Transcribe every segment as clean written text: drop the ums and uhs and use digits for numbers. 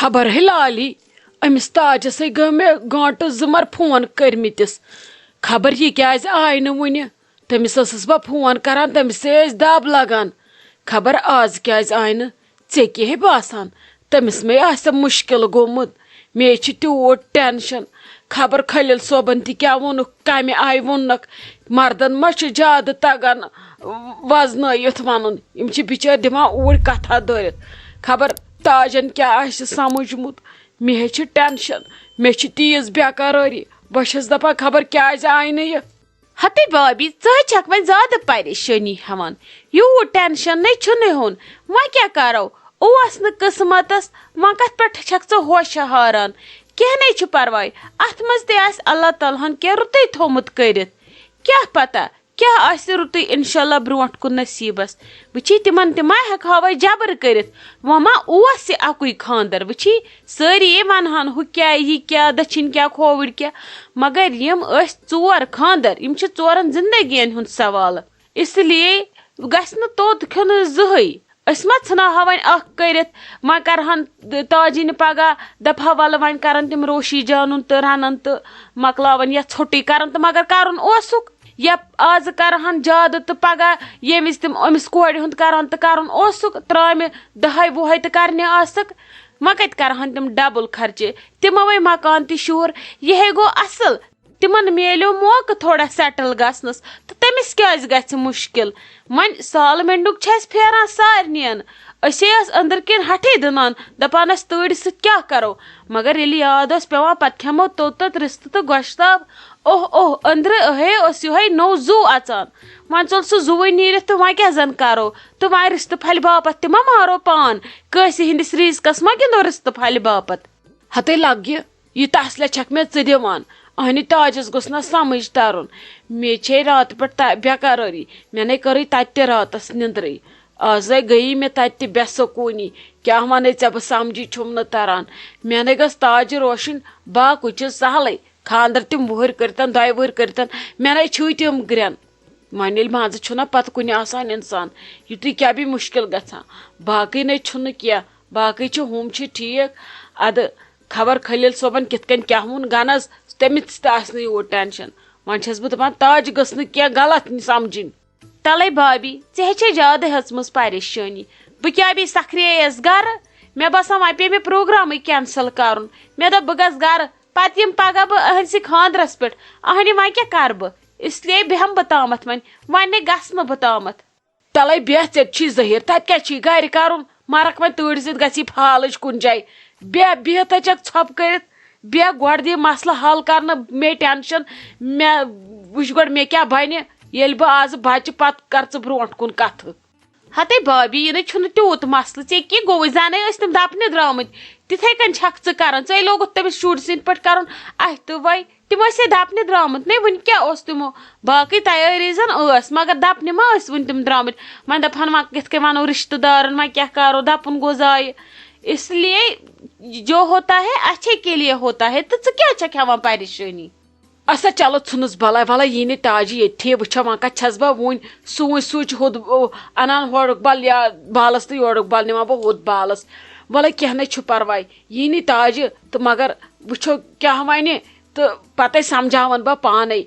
خبر ہے لالی امس تاجس گو مے گانٹہ زمر فون کرمتس خبر یہ کیاز آئی نہ ون تمس ٲسٕس بہٕ فون کران تمس دب لگان خبر آز کیاز آئی نہ ژے کیٛاہ باسان تمس مے آسہِ مشکل گوٚمُت مے چھ تیوٗت ٹینشن خبر خلیل صوبن تہِ کیٛاہ ووٚنُکھ کمہِ آیہِ ووٚننکھ مردن ما چھُ زیادٕ تگان وزنٲیِتھ ونُن یم چھِ بچٲرۍ دِوان اوٗرۍ کتھا دٲرِتھ خبر تاجن کیٛاہ آسہِ سمجھمُت مے چھِ ٹینشن مے چھِ تیٖژ بیقرٲری بہٕ چھس دپان خبر کیٛازِ آیہِ نہٕ یہِ ہتے بابی ژٕ چھکھ وۄنۍ زیادٕ پریشٲنی ہٮ۪وان یوٗت ٹینشن نے چھُنہٕ ہیوٚن وۄنۍ کیٛاہ کرو اوس نہٕ قسمتس وۄنۍ کتھ پٮ۪ٹھ چھکھ ژٕ ہوشہ ہاران کینٛہہ نے چھُ پرواے اتھ منٛز تہِ آسہِ اللہ تعالیٰ ہن کینٛہہ رُتُے تھومُت کٔرِتھ کیٛاہ پتہ کیٛاہ آسہِ رُتُے انشاء اللہ برونٛٹھ کُن نصیٖبس وٕچھی تِمن تہِ ما ہٮ۪کہٕ ہاوے جبر کٔرِتھ وۄنۍ ما اوس یہِ اکُے خانٛدر وٕچھی سٲری ونہن ہُہ کیٛاہ یہِ کیٛاہ دٔچھِنۍ کیٛاہ کھووٕرۍ کیٛاہ مگر یم ٲسۍ ژور خانٛدر یم چھِ ژورن زندگین ہُنٛد سوالہٕ اس لیے گژھِ نہٕ توٚت کھیوٚن زٕہٕے أسۍ ما ژھٕناوہا وۄنۍ اکھ کٔرِتھ وۄنۍ کرہن تاجِنہِ پگاہ دپہا ولہٕ وۄنۍ کرن تِم روشی جانُن تہٕ رنن تہٕ مۄکلاون یا ژھوٚٹُے کرن تہٕ مگر کرُن اوسُکھ یا آز کرہن زیادٕ تہٕ پگاہ ییٚمہِ وِزِ تِم أمِس کورِ ہُنٛد کرن تہٕ کرُن اوسُکھ ترامہِ دہے وُہے تہٕ کرنہِ آسکھ وۄنۍ کتہِ کرہن تِم ڈبل خرچہِ تِموے مکان تہِ شوٗر یِہے گوٚو اصل تِمن میلیو موقعہٕ تھوڑا سیٹل گژھنس تہٕ تٔمِس کیازِ گژھِ مُشکل وۄنۍ سال منڈُک چھِ اَسہِ پھیران سارنِین أسے ٲس أنٛدٕر کِنۍ ہٹھے دٕنان دپان ٲسۍ تۭرِ سۭتۍ کیٛاہ کرو مگر ییٚلہِ یاد اوس پیوان پتہٕ کھٮ۪مو توٚت رِستہٕ تہٕ گۄشتاب اوہ اوہ أنٛدرٕ أہے اوس یِہوے نوٚو زُو اژان وۄنۍ ژوٚل سُہ زُوٕے نیٖرِتھ تہٕ وۄنۍ کیٛاہ زن کرو تہٕ وۄنۍ رِستہٕ پھلہِ باپتھ تہِ ما مارو پان کٲنٛسہِ ہٕنٛدِس ریٖزقس ما گِنٛدو رِستہٕ پھلہِ باپتھ ہتے لگہِ یہِ تسلے چھکھ مےٚ ژٕ دِوان اہنہِ تاجس گوٚژھ نہ سمجھ ترُن مے چھے راتہٕ پٮ۪ٹھ بیقرٲری مےٚ نے کٔرٕے تتہِ تہِ راتس نِندرٕے آزے گٔیی مےٚ تتہِ تہِ بے سکوٗنی کیٛاہ ونے ژےٚ بہٕ سمجھی چھُم نہٕ تران مےٚ نے گٔژھ تاجہِ روشِنۍ باقٕے چھُ سہلٕے خانٛدر تِم وُہٕرۍ کٔرتن دۄیہِ وُہٕرۍ کٔرتن مےٚ نے چھُے تِم گرین وۄنۍ ییٚلہِ منٛزٕ چھُنہ پتہٕ کُنہِ آسان انسان یُتُے کیٛاہ بھی مُشکل گژھان باقٕے نے چھُنہٕ کینٛہہ باقٕے چھِ ہُم چھِ ٹھیٖک ادٕ خبر خلیل صٲبن کِتھ کٔنۍ کیٛاہ ووٚن گنس تٔمِس تہِ آسہِ نہٕ یوٗت ٹینشن وۄنۍ چھس بہٕ دپان تاجہِ گٔژھ نہٕ کینٛہہ غلط سمجھِنۍ تلے بابی ژےٚ ہے زیادٕ ہیژمٕژ پریشٲنی بہٕ کیٛاہ بھی سکھرییس گرٕ مےٚ باسان وۄنۍ پیٚیہِ مےٚ پروگرامٕے کینسل کرُن مےٚ دوٚپ بہٕ گژھٕ گرٕ پتہٕ یِم پگاہ بہٕ أہنٛدسٕے خانٛدرس پٮ۪ٹھ اہنہِ وۄنۍ کیٛاہ کرٕ بہٕ اس لیے بیٚہمہٕ بہٕ تامتھ وۄنۍ نے گژھٕ نہٕ بہٕ تامتھ تلے بیٚہہ ژےٚ چھُے ظٲہِر تتہِ کیٛاہ چھُے گرِ کرُن مرکھ وۄنۍ تۭرِ سۭتۍ گژھی فالٕج کُنہِ جایہِ بیٚہہ بِہتھے چھکھ ژھۄپہٕ کٔرِتھ بیٚہہ گۄڈٕ دِ مسلہٕ حل کرنہٕ مے ٹینشن مےٚ وٕچھ گۄڈٕ مےٚ کیٛاہ بنہِ ییٚلہِ بہٕ آزٕ بچہِ پتہٕ کر ژٕ برونٛٹھ کُن کتھٕ ہتے بابی یہِ نَے چھُنہٕ تیوٗت مسلہٕ ژےٚ کیٛاہ گوٚوُے زنے ٲسۍ تِم دپنہِ درامٕتۍ تِتھے کٔنۍ چھکھ ژٕ کران ژےٚ لوگُتھ تٔمِس شُرۍ سٕنٛدۍ پٲٹھۍ کرُن اَتھِ تہٕ وۄنۍ تِم ٲسے دپنہِ درامٕتۍ نے وُنہِ کیٛاہ اوس تِمو باقٕے تیٲری زن ٲس مگر دپنہِ ما ٲسۍ وُنہِ تِم درامٕتۍ وۄنۍ دپہن وۄنۍ کِتھ کٔنۍ ونو رشتہٕ دارن وۄنۍ کیٛاہ کرو دپُن گوٚو ضایہِ اس لیے جو ہوتا ہے اچھے کے لیے ہوتا ہے تہٕ ژٕ کیٛاہ چھکھ ہٮ۪وان پریشٲنی اچھا چلو ژھٕنُس بلاے ولاے یی نہٕ تاجہِ ییٚتھی وٕچھو وۄنۍ کتھ چھس بہٕ وُنۍ سُوٕے سُچ ہُد انان ہورُک بل یا بالس تہٕ یورُک بل نِوان بہٕ ہُد بالس وَلے کینٛہہ نَے چھُ پرواے یی نہٕ تاجہِ تہٕ مگر وٕچھو کیٛاہ وَنہِ تہٕ پتے سمجھاون بہٕ پانے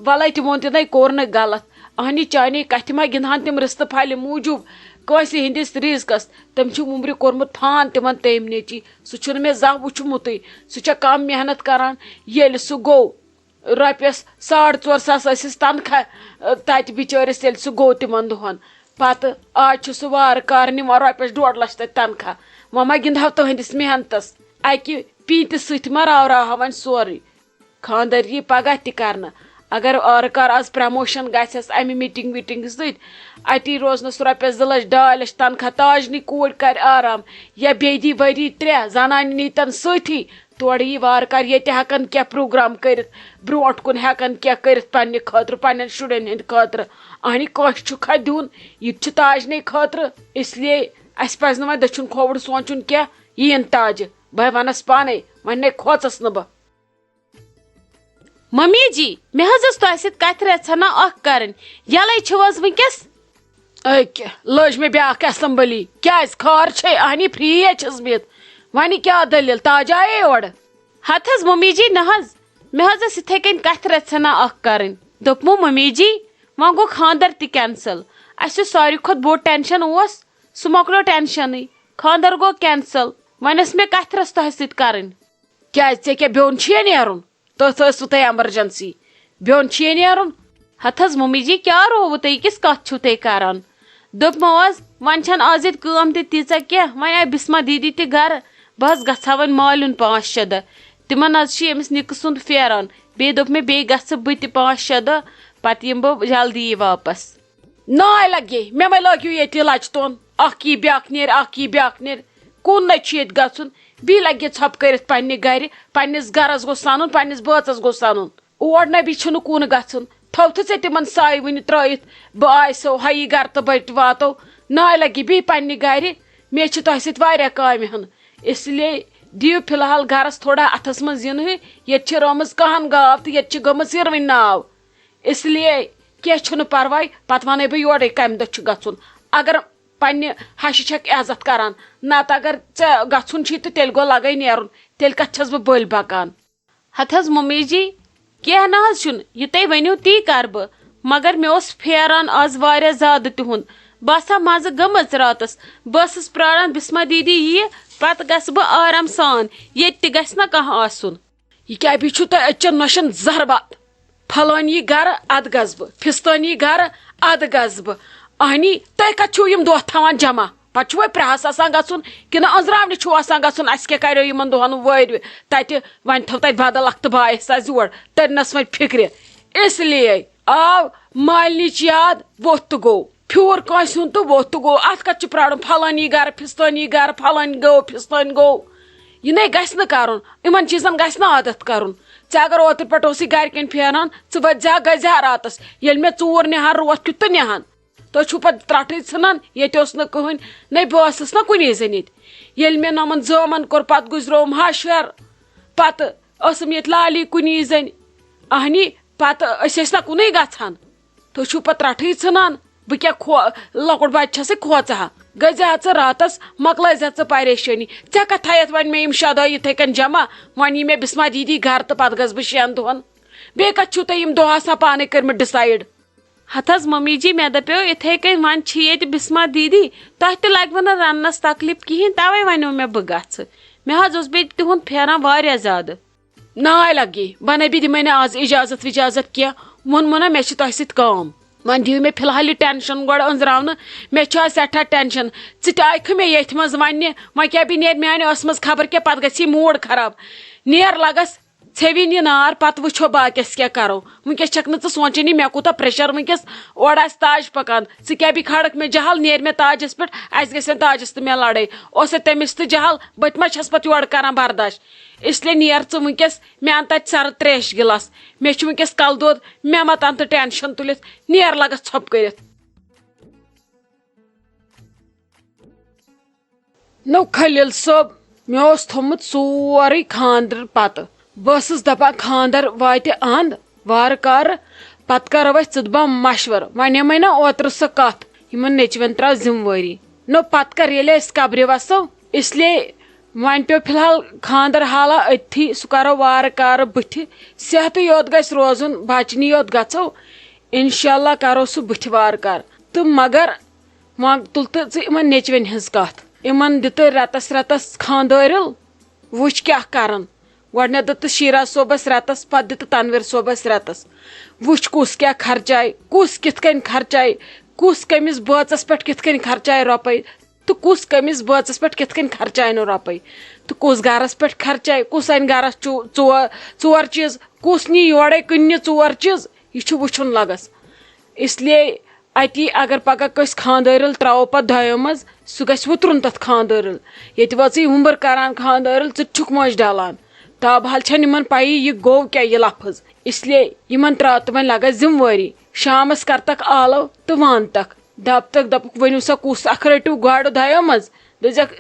وَلے تِمو تہِ نَے کوٚر نہٕ غلط اہنہِ چانے کتھِ ما گِنٛدہن تِم رِستہٕ پھلہِ موٗجوٗب کٲنٛسہِ ہٕنٛدِس ریٖزقس تٔمۍ چھُ وُمبرِ کوٚرمُت فان تِمن تٔمۍ نیچی سُہ چھُنہٕ مےٚ زانٛہہ وٕچھمُتٕے سُہ چھےٚ کم محنت کران ییٚلہِ سُہ گوٚو رۄپیس 4.5 ٲسِس تنخاہ تتہِ بِچٲرِس ییٚلہِ سُہ گوٚو تِمن دۄہن پتہٕ آز چھُ سُہ وارٕ کارٕ نِوان رۄپیس 1.5 لچھ تتہِ تنخاہ وۄنۍ ما گِنٛدہو تُہنٛدِس محنتس اکہِ پیٖنتہِ سۭتۍ ما راوراوہا وۄنۍ سورُے خانٛدر یی پگاہ تہِ کرنہٕ اگر وارٕ کار آز پرموشن گژھٮ۪س امہِ میٖٹنگ ویٖٹنگ سۭتۍ اتی روزنس رۄپیس 2 لچھ 2.5 لچھ تنخاہ تاجنٕے کوٗر کرِ آرام یا بیٚیہِ دی ؤری 3 زنانہِ نیٖتن سۭتی تورٕ یی وارٕ کار ییٚتہِ ہٮ۪کن کینٛہہ پروگرام کٔرِتھ برونٛٹھ کُن ہٮ۪کن کینٛہہ کٔرِتھ پننہِ خٲطرٕ پننٮ۪ن شُرٮ۪ن ہٕنٛدِ خٲطرٕ اہنہِ کٲنٛسہِ چھُکھا دیُن یہِ تہِ چھُ تاجنٕے خٲطرٕ اس لیے اسہِ پزِ نہٕ وۄنۍ دٔچھُن کھووُر سونٛچُن کینٛہہ یِیِن تاجہِ بہٕ ونس پانے وۄنۍ نے کھوژس نہٕ بہٕ ممی جی مےٚ حظ ٲس تۄہہِ سۭتۍ کتھِ رژھنا اکھ کرٕنۍ یلے چھِو حظ وٕنکیٚس أکہِ لٔج مےٚ بیٛاکھ اٮ۪سمبلی کیٛازِ خٲر چھے اہنہِ فری چھس بِہِتھ ونہِ کیٛاہ دٔلیٖل تاج آیے اورٕ؟ ہتھ حظ ممی جی نہ حظ مےٚ حظ ٲس یِتھے کٔنۍ کتھِ رژھنا اکھ کرٕنۍ دوٚپمو ممی جی وۄنۍ گوٚو خاندر تہِ کینسل اسہِ یُس ساروی کھۄتہٕ بوٚڑ ٹینشن اوس سُہ مۄکلیو ٹینشنٕے خاندر گوٚو کینسل وۄنۍ ٲس مےٚ کتھِ رژھ تۄہہِ سۭتۍ کرٕنۍ کیٛازِ ژےٚ کیٛاہ بیوٚن چھُیا نیرُن تٔتھۍ ٲسوٕ تۄہہِ ایمرجنسی بیوٚن چھُیا نیرُن؟ ہتھ حظ ممی جی کیٛاہ رووٕ تُہۍ کِژھ کتھ چھِو تُہۍ کران دوٚپمو حظ وۄنۍ چھنہٕ آز ییٚتہِ کٲم تہِ تیٖژاہ کینٛہہ وۄنۍ آیہِ بسما دیدی تہِ گرٕ بہٕ حظ گژھٕ ہا وۄنۍ مالیُن 5-6 دۄہ تِمن حظ چھُ ییٚمِس نِکہٕ سُنٛد پھیران بیٚیہِ دوٚپ مےٚ بیٚیہِ گژھٕ بہٕ تہِ 5-6 دۄہ پتہٕ یِمہٕ بہٕ جلدی واپس ناے لگے مےٚ ما لٲگِو ییٚتہِ لچتون اکھ یی بیاکھ نیرِ اکھ یی بیاکھ نیرِ کُنٕے چھُ ییٚتہِ گژھُن بیٚیہِ لگہِ ژھۄپہٕ کٔرِتھ پننہِ گرِ پننِس گرس گوٚژھ سنُن پننِس بٲژس گوٚژھ سنُن اور نبی چھُنہٕ کُن گژھُن تھوتھٕ ژےٚ تِمن سایہِ وٕنہِ ترٲیِتھ بہٕ آیسو ہایی گرٕ تہٕ بٔٹۍ واتو ناے لگہِ بیٚیہِ پننہِ گرِ مےٚ چھِ تۄہہِ سۭتۍ واریاہ کامہِ ہن اس لیے دِیِو فِلحال گرس تھوڑا اتھس منٛز یِنہٕ ییٚتہِ چھِ رٲمٕژ کہن گاو تہٕ ییٚتہِ چھِ گٔمٕژ یِروٕنۍ ناو اس لیے کینٛہہ چھُنہٕ پرواے پتہٕ ونَے بہٕ یورے کمہِ دۄہ چھُ گژھُن اگر پننہِ ہشہِ چھکھ عزت کران نتہٕ اگر ژےٚ گژھُن چھُے تہٕ تیٚلہِ گوٚو لگے نیرُن تیٚلہِ کتھ چھس بہٕ بٔلۍ بکان ہتھ حظ ممی جی کینٛہہ نہ حظ چھُنہٕ یہِ تُہۍ ؤنِو تی کرٕ بہٕ مگر مےٚ اوس پھیران آز واریاہ زیادٕ تِہُنٛد بہٕ آسہٕ ہا مزٕ گٔمٕژ راتس بہٕ ٲسٕس پراران بسما دیدی یِیہِ پتہٕ گژھٕ بہٕ آرام سان ییٚتہِ تہِ گژھِ نہ کانٛہہ آسُن یہ کیٛاہ بیٚیہِ چھُو تۄہہِ أچھن نۄشن زہربات پھلٲنۍ یی گرٕ ادٕ گژھٕ بہٕ فِستٲنۍ یی گرٕ ادٕ گژھٕ بہٕ اہنی تُہۍ کتہِ چھِو یِم دۄہ تھاوان جمع پتہٕ چھُ وۄنۍ پرٛہس آسان گژھُن کِنہٕ أنٛزراونہِ چھُو آسان گژھُن اسہِ کیٛاہ کریو یِمن دۄہن وٲرۍ تتہِ وۄنۍ تھوٚو تتہِ بدل اکھ تہٕ بہٕ آیس آز یور تٔرنس وۄنۍ فکرِ اس لیے آو مالنِچ یاد ووٚتھ تہٕ گوٚو پھیوٗر کٲنٛسہِ ہُنٛد تہٕ ووٚتھ تہٕ گوٚو اتھ کتہِ چھُ پرارُن پھلٲنۍ یی گرٕ فِستٲنۍ یی گرٕ پھلٲنۍ گوٚو فِستٲنۍ گوٚو یہِ نَے گژھِ نہٕ کرُن یِمن چیٖزن گژھِ نہٕ عادت کرُن ژےٚ اگر اوترٕ پٮ۪ٹھ اوسُے گرِکٮ۪ن پھیران ژٕ ؤتھۍ زِ گٔے زِ راتس ییٚلہِ مےٚ ژوٗر نِہان روتھ کیُتھ تہٕ نِہان تُہۍ چھِو پتہٕ ترٛٹھٕے ژھٕنان ییٚتہِ اوس نہٕ کٕہٕنۍ نَے بہٕ ٲسٕس نہ کُنی زٔنۍ ییٚتہِ ییٚلہِ مےٚ نۄمن زٲمن کوٚر پتہٕ گُزروم ہش پتہٕ ٲسٕم ییٚتہِ لالی کُنی زٔنۍ اہنی پتہٕ أسۍ ٲسۍ نہ کُنُے گژھان تُہۍ چھِو پتہٕ ترٛٹھٕے ژھٕنان بہٕ کیٛاہ لۄکُٹ بچہِ چھسے کھوژٕ ہا گٔے زِ ہا ژٕ راتس مۄکلٲے زِ ژٕ پریشٲنی ژےٚ کتھ تھایتھ وۄنۍ مےٚ یِم 6 دۄہ یِتھے کٔنۍ جمع وۄنۍ یی مےٚ بسما دیدی گرٕ تہٕ پتہٕ گژھٕ بہٕ 6 دۄہن بیٚیہِ کتہِ چھِو تُہۍ یِم دۄہ آسان پانے کٔرمٕتۍ ڈِسایڈ ہتھ حظ ممی جی مےٚ دپیو یِتھے کٔنۍ وۄنۍ چھِ ییٚتہِ بسما دیدی تۄہہِ تہِ لگوٕ نہٕ رننس تکلیف کہیٖنۍ توے ونیو مےٚ بہٕ گژھٕ مےٚ حظ اوس بیٚیہِ تِہُنٛد پھیران واریاہ زیادٕ ناے لگے بنٲے بہٕ دِمے نہٕ آز اجازت وجازت کینٛہہ ووٚنمو نہ مےٚ چھِ تۄہہِ سۭتۍ کٲم وۄنۍ دِیِو مےٚ فِلحال یہِ ٹینشن گۄڈٕ أنٛزراونہٕ مےٚ چھُ آز سٮ۪ٹھاہ ٹینشن ژٕ تہِ آیکھٕ مےٚ ییٚتھۍ منٛز وننہِ وۄنۍ کیٛاہ بیٚیہِ نیرِ میانہِ ٲسہٕ منٛز خبر کیٛاہ پتہٕ گژھِ یہِ موٗڈ خراب نیر لگس ژھیٚوِنۍ یہِ نار پتہٕ وٕچھو باقیس کیٛاہ کرو وٕنکیٚس چھکھ نہٕ ژٕ سونچٲنی مےٚ کوٗتاہ پریشر وٕنکیٚس اورٕ آسہِ تاج پکان ژٕ کیٛاہ بیٚیہِ کھالکھ مےٚ جہل نیرِ مےٚ تاجس پٮ۪ٹھ اسہِ گژھن تاجس تہٕ مےٚ لڑٲے اوسے تٔمِس تہٕ جہل بہٕ تہِ ما چھس پتہٕ یورٕ کران برداشت اس لیے نیر ژٕ وٕنکیٚس مےٚ ان تتہِ سرد تریش گِلاس مےٚ چھُ وٕنکیٚس کلہٕ دود مےٚ مت ان تہٕ ٹینشن تُلِتھ نیر لگس ژھۄپہٕ کٔرِتھ نو خلیل صٲب مےٚ اوس تھوٚمُت سورُے خاندر پتہٕ بہٕ ٲسٕس دپان خاندر واتہِ انٛد وارٕ کارٕ پتہٕ کرو أسۍ ژٕ تہٕ بہٕ مشورٕ ونیمے نہ اوترٕ سۄ کتھ یِمن نیچوین تراو ذمہٕ نو پتہٕ کر ییٚلہِ أسۍ قبرِ وسو اس لیے وۄنۍ پیٚو فِلحال خاندر حالا أتھی سُہ کرو وارٕ کارٕ بٕتھِ صحتٕے یوت گژھِ روزُن بچنی یوت گژھو انشاء اللہ کرو سُہ بٕتھِ وارٕ کارٕ تہٕ مگر وۄنۍ تُلتہٕ ژٕ یِمن نیچوین ہٕنٛز کتھ یِمن دِتہٕ رٮ۪تس رٮ۪تس خاندٲرِل وٕچھ کیٛاہ کرن گۄڈٕنیتھ دِتہٕ شیٖراز صٲبس رٮ۪تس پتہٕ دِتہٕ تنویر صٲبس رٮ۪تس وٕچھ کُس کیٛاہ خرچایہِ کُس کِتھ کٔنۍ خرچایہِ کُس کٔمِس بٲژس پٮ۪ٹھ کِتھ کٔنۍ خرچایہِ رۄپے تہٕ کُس کٔمِس بٲژس پٮ۪ٹھ کِتھ کٔنۍ خرچایہِ نہٕ رۄپے تہٕ کُس گرس پٮ۪ٹھ خرچایہِ کُس انہِ گرس ژور چیٖز کُس نی یورے کٕننہِ 4 چیٖز یہِ چھُ وٕچھُن لگس اس لیے اتی اگر پگہہ کٲنٛسہِ خاندٲرِل تراوو پتہٕ دۄیو منٛز سُہ گژھِ وُترُن تتھ خاندٲرِل ییٚتہِ وٲژٕے وُمبر کران خاندٲرِل ژٕ تہِ چھُکھ مٲنٛچھ ڈالان تابحال چھنہٕ یِمن پیی یہِ گوٚو کیٛاہ یہِ لفظ اس لیے یِمن تراو تہٕ وۄنۍ لگس ذمہٕ وٲری شامس کرتکھ آلو تہٕ وانتکھ دپتکھ ؤنِو سا کُس اکھ رٔٹِو گاڈٕ دۄیو منٛز دٔپزٮ۪کھ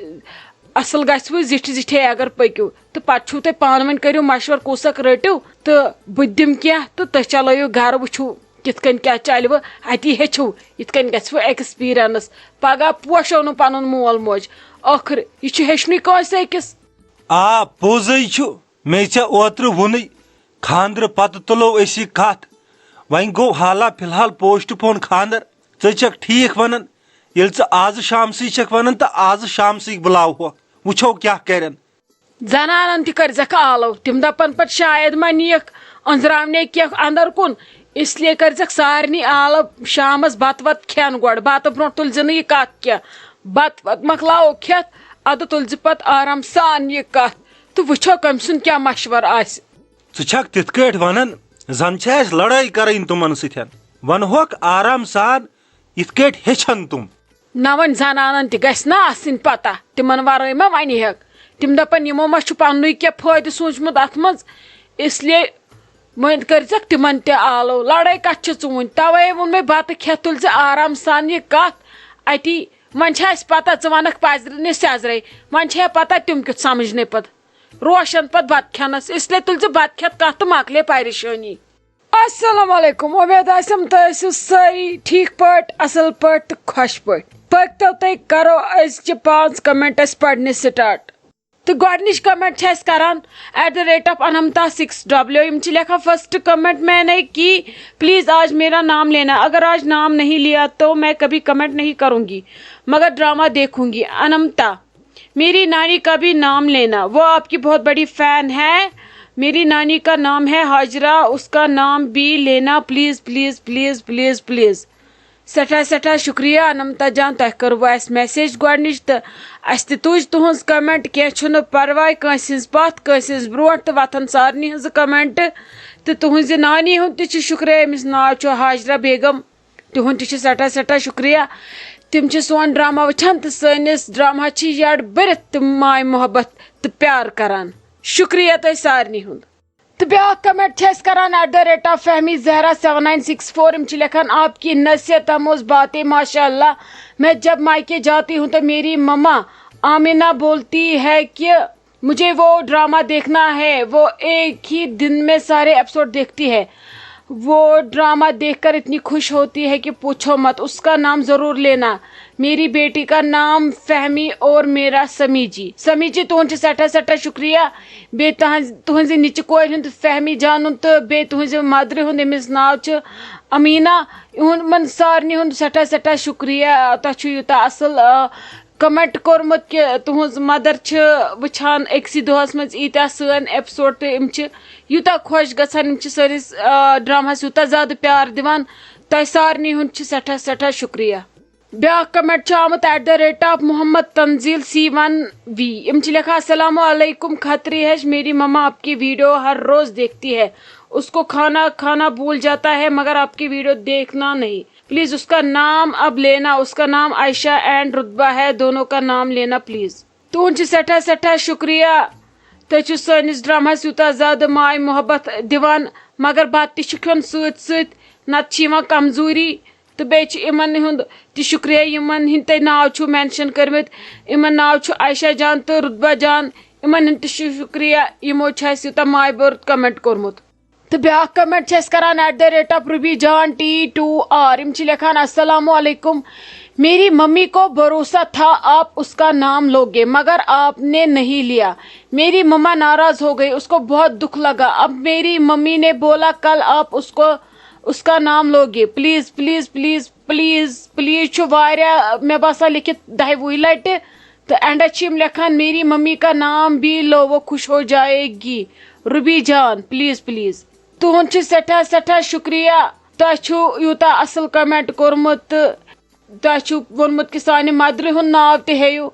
اصل گژھوٕ زِٹھِ زِٹھے اگر پٔکِو تہٕ پتہٕ چھُو تُہۍ پانہٕ ؤنۍ کٔرِو مشور کُس اکھ رٔٹِو تہٕ بہٕ تہِ دِمہٕ کینٛہہ تہٕ تُہۍ چلٲیِو گرٕ وٕچھِو کِتھ کٔنۍ کیٛاہ چلوٕ اتی ہیٚچھِو یِتھ کٔنۍ گژھوٕ ایکٕسپیرینس پگہہ پوشو نہٕ پنُن مول موج ٲخٕر یہِ چھُ ہیٚچھنُے کٲنٛسہِ أکِس آ پوزے مے ژےٚ اوترٕ ووٚنُے خاندرٕ پتہٕ تُلو أسۍ یہِ کتھ وۄنۍ گوٚو حالا فی الحال پوسٹ پون خاندر ژٕ چھکھ ٹھیٖک ونان ییٚلہِ ژٕ آزٕ شامسٕے چھکھ ونان تہٕ آزٕ شامسٕے بُلاوہوکھ وٕچھو کیٛاہ کرن زنانن تہِ کٔرزٮ۪کھ آلو تِم دپن پتہٕ شاید ما نِیکھ أنٛزراونے کینٛہہ اندر کُن اس لیے کٔرزٮ۪کھ سارنٕے آلو شامس بتہٕ وتہٕ کھٮ۪ن گۄڈٕ بتہٕ برونٛٹھ تُلزِ نہٕ یہِ کتھ کینٛہہ بتہٕ وتہٕ مۄکلاوو کھٮ۪تھ ادٕ تُلزِ پتہٕ آرام سان یہِ کتھ تہٕ وٕچھو کٔمۍ سُنٛد کیٛاہ مشور آسہِ ژٕ چھکھ تِتھ کٲٹھۍ ونان زن چھِ اسہِ لڑٲے کرٕنۍ تِمن سۭتۍ ونہوکھ آرام سان یِتھ کٲٹھۍ ہیٚچھن تِم نہ وۄنۍ زنانن تہِ گژھِ نا آسٕنۍ پتہ تِمن ورٲے ما ونہِ ہٮ۪کھ تِم دپن یِمو ما چھُ پننُے کینٛہہ فٲیدٕ سوٗنٛچمُت اتھ منٛز اس لیے وۄنۍ کٔرزٮ۪کھ تِمن تہِ آلو لڑٲے کتھ چھِ ژوٗنٛٹھۍ توے ووٚن مےٚ بتہٕ کھٮ۪تھ تُلزِ آرام سان یہِ کتھ اتی وۄنۍ چھِ اسہِ پتہ ژٕ ونکھ پزرِ نہٕ سیزرے وۄنۍ چھے پتہ تِم کیُتھ سمجھنے پتہٕ روشن پتہٕ بتہٕ کھٮ۪نس اس لیے تُلزِ بتہٕ کھٮ۪تھ کتھ تہٕ مۄکلے پریشٲنی السلام علیکم امید آسم تُہۍ ٲسِو سٲری ٹھیٖک پٲٹھۍ اصل پٲٹھۍ تہٕ خۄش پٲٹھۍ پٔکتو تُہۍ کرو أزچہِ 5 کمنٹ أسۍ پرنہِ سٹارٹ تہٕ گۄڈنِچ کمنٹ چھِ أسۍ کران @anamta 6w یِم چھِ لیکھان فرسٹ کمنٹ میں نے کی پلیز آج میرا نام لینا اگر آج نام نہیں لیا تو میں کبھی کمنٹ نہیں کروں گی مگر ڈرامہ دیکھوں گی انمتا میری نانی کا بھی نام لینا وہ آپ کی بہت بڑی فین ہے میری نانی کا نام ہے حاجرہ اس کا نام بھی لینا please please please please please سٹھا سٹھا شکریہ انمتا جان تۄہہِ کٔروٕ اَسہِ میسیج گۄڈنِچ تہٕ اَسہِ تہِ تُج تُہنٛز کمنٹ کینٛہہ چھُنہٕ پرواے کٲنٛسہِ ہٕنٛز پتھ کٲنٛسہِ ہٕنٛز برونٛٹھ تہٕ وتھن سارنٕے ہٕنٛزٕ کمنٹ تہٕ تُہنٛزِ نانی ہُنٛد تہِ چھُ شُکریہ أمِس ناو چھُ حاجرہ بیگم تِہُنٛد تہِ چھُ سٹھا سٹھا شُکریہ تِم چھِ سون ڈرامہ وٕچھان تہٕ سٲنِس ڈرامہ چھِ یڈ بٔرِتھ تہٕ ماے محبت تہٕ پیار کران شُکریہ تۄہہِ سارنٕے ہُنٛد تہٕ بیاکھ کمنٹ چھِ أسۍ کران @فہمی زہرا 7964 یِم چھِ لیکھان آپ کی نصیحت آموز باتیں ماشاء اللہ میں جب مائکے جاتی ہوں تو میری مما آمینہ بولتی ہے کہ مجھے وہ ڈرامہ دیکھنا ہے وہ ایک ہی دن میں سارے ایپیسوڈ دیکھتی ہے وہ ڈرامہ دیکھ کر اتنی خوش ہوتی ہے کہ پوچھو مت اس کا نام ضرور لینا میری بیٹی کا نام فہمی اور میرا سمی جی تُہُنٛد چھُ سٮ۪ٹھاہ سٮ۪ٹھاہ شُکریہ بیٚیہِ تُہنٛزِ نِچہِ کورِ ہُنٛد فہمی جانُن تہٕ بیٚیہِ تُہنٛزِ مدرِ ہُنٛد ییٚمِس ناو چھُ امیٖنا یِمن سارنٕے ہُنٛد سٮ۪ٹھاہ سٮ۪ٹھاہ شُکریہ تۄہہِ چھُ یوٗتاہ اصل کمنٹ کوٚرمُت کہِ تُہنٛز مدر چھِ وٕچھان أکسٕے دۄہس منٛز ییٖتیاہ سٲنۍ ایپسوڈ تہٕ یِم چھِ یوٗتاہ خۄش گژھان یِم چھِ سٲنِس ڈراماہس یوٗتاہ زیادٕ پیار دِوان تۄہہِ سارنٕے ہُنٛد چھُ سٮ۪ٹھاہ سٮ۪ٹھاہ شُکریہ بیاکھ کمنٹ چھُ آمُت @محمد تنزیل C1V یِم چھِ لیکھان السلام علیکم خطری ہے میری مما آپ کی ویڈیو ہر روز دیکھتی ہے اس کو کھانا کھانا بھول جاتا ہے مگر آپ کی ویڈیو دیکھنا نہیں پلیز اس کا نام اب لینا اس کا نام عائشہ اینڈ رتبہ ہے دونوں کا نام لینا پلیز تُہُنٛد چھُ سٮ۪ٹھاہ سٮ۪ٹھاہ شُکریہ تُہۍ چھِو سٲنِس ڈراماہس یوٗتاہ زیادٕ ماے محبت دِوان مگر بتہٕ تہِ چھُ کھیوٚن سۭتۍ سۭتۍ نتہٕ چھِ یِوان کمزوٗری تہٕ بیٚیہِ چھُ یِمن ہُنٛد تہِ شُکریہ یِمن ہٕنٛدۍ تۄہہِ ناو چھُو مینشن کٔرمٕتۍ یِمن ناو چھُ عائشہ جان تہٕ رتبہ جان یِمن ہُنٛد تہِ چھُ شُکریہ یِمو چھُ اَسہِ یوٗتاہ ماے بوٚرمُت کمنٹ کوٚرمُت تہٕ بیاکھ کمنٹ چھِ أسۍ کران @روبی جان T2R یِم چھِ لیکھان السلام علیکم میری ممی کو بھروسہ تھا آپ اس کا نام لوگے مگر آپ نے نہیں لیا میری مما ناراض ہو گئی اس کو بہت دکھ لگا اب میری ممی نے بولا کل آپ اس کا نام لوگے please please please please please چھُ واریاہ مےٚ باسان لیکھِتھ 10-20 لٹہِ تہٕ اینڈس چھِ یِم لیکھان میری ممی کا نام بھی لو وہ خوش ہو جائے گی روبی جان پلیز پلیز تُہُنٛد چھُ سٮ۪ٹھاہ سٮ۪ٹھاہ شُکریہ تۄہہِ چھُو یوٗتاہ اصل کمنٹ کوٚرمُت تہٕ تۄہہِ چھُو ووٚنمُت کہِ سانہِ مدرِ ہُنٛد ناو تہِ ہیٚیِو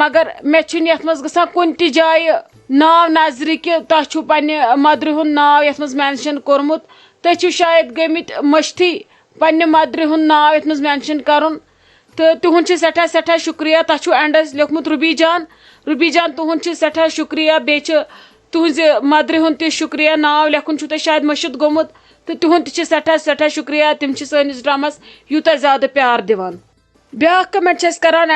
مگر مےٚ چھُنہٕ یتھ منٛز گژھان کُنہِ تہِ جایہِ ناو نظرِ کہِ تۄہہِ چھُو پننہِ مدرِ ہُنٛد ناو یتھ منٛز مینشن کوٚرمُت تُہۍ چھِو شاید گٔمٕتۍ مٔشتھٕے پننہِ مدرِ ہُنٛد ناو یتھ منٛز مینشن کرُن تہٕ تُہُنٛد چھُ سٮ۪ٹھاہ سٮ۪ٹھاہ شُکریہ تۄہہِ چھُو اینڈس لیوٚکھمُت روبی جان تُہُنٛد چھُ سٮ۪ٹھاہ شُکریہ بیٚیہِ چھِ تُہنٛزِ مدرِ ہُنٛد تہِ شُکریہ ناو لیکھُن چھُو تۄہہِ شاید مٔشِد گوٚمُت تہٕ تِہُنٛد تہِ چھُ سٮ۪ٹھاہ سٮ۪ٹھاہ شُکریہ تِم چھِ سٲنِس ڈراماہس یوٗتاہ زیادٕ پیار دِوان بیاکھ کمنٹ چھِ أسۍ کران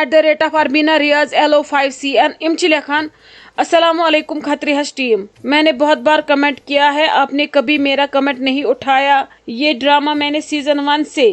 @ارمیٖنا ریاض LO5CN یِم چھِ لیکھان السلام علیکم خطریحس ٹیم میں نے بہت بار کمنٹ کیا ہے آپ نے کبھی میرا کمنٹ نہیں اٹھایا یہ ڈرامہ میں نے سیزن 1 سے